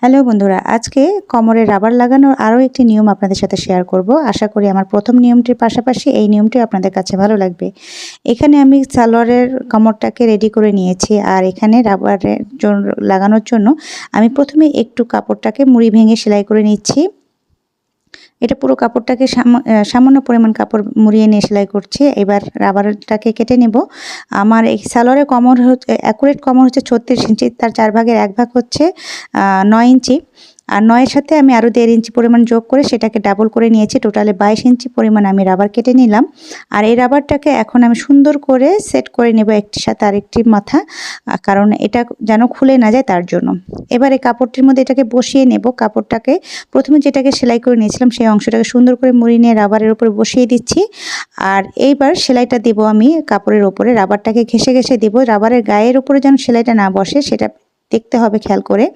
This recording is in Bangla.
হ্যালো বন্ধুরা, আজকে কোমরে রাবার লাগানোর আরও একটি নিয়ম আপনাদের সাথে শেয়ার করব। আশা করি আমার প্রথম নিয়মটির পাশাপাশি এই নিয়মটি আপনাদের কাছে ভালো লাগবে। এখানে আমি সালোয়ারের কোমরটাকে রেডি করে নিয়েছি, আর এখানে রাবারের জন্য লাগানোর জন্য আমি প্রথমে একটু কাপড়টাকে মুড়ি ভেঙে সেলাই করে নিচ্ছি। এটা পুরো কাপড়টাকে সামান্য পরিমাণ কাপড় মুড়িয়ে নিয়ে সেলাই করছি। এবার রাবারটাকে কেটে নেব। আমার এই সালোয়ারের কোমর হচ্ছে অ্যাকুরেট কোমর হচ্ছে 36 ইঞ্চি, তার 4 ভাগের 1 ভাগ হচ্ছে 9 ইঞ্চি। আর 9-এর সাথে আমি আরও 1.5 ইঞ্চি পরিমাণ যোগ করে সেটাকে ডাবল করে নিয়েছি। টোটালে 22 ইঞ্চি পরিমাণ আমি রাবার কেটে নিলাম। আর এই রাবারটাকে এখন আমি সুন্দর করে সেট করে নেব একটির সাথে আরেকটির মাথা, কারণ এটা যেন খুলে না যায় তার জন্য। এবার এই কাপড়টির মধ্যে এটাকে বসিয়ে নেব। কাপড়টাকে প্রথমে যেটাকে সেলাই করে নিয়েছিলাম সেই অংশটাকে সুন্দর করে মুড়িয়ে নিয়ে রাবারের উপরে বসিয়ে দিচ্ছি। আর এইবার সেলাইটা দেব আমি কাপড়ের উপরে, রাবারটাকে ঘেঁষে ঘেঁষে দেব। রাবারের গায়ের উপরে যেন সেলাইটা না বসে সেটা দেখতে হবে খেয়াল করে।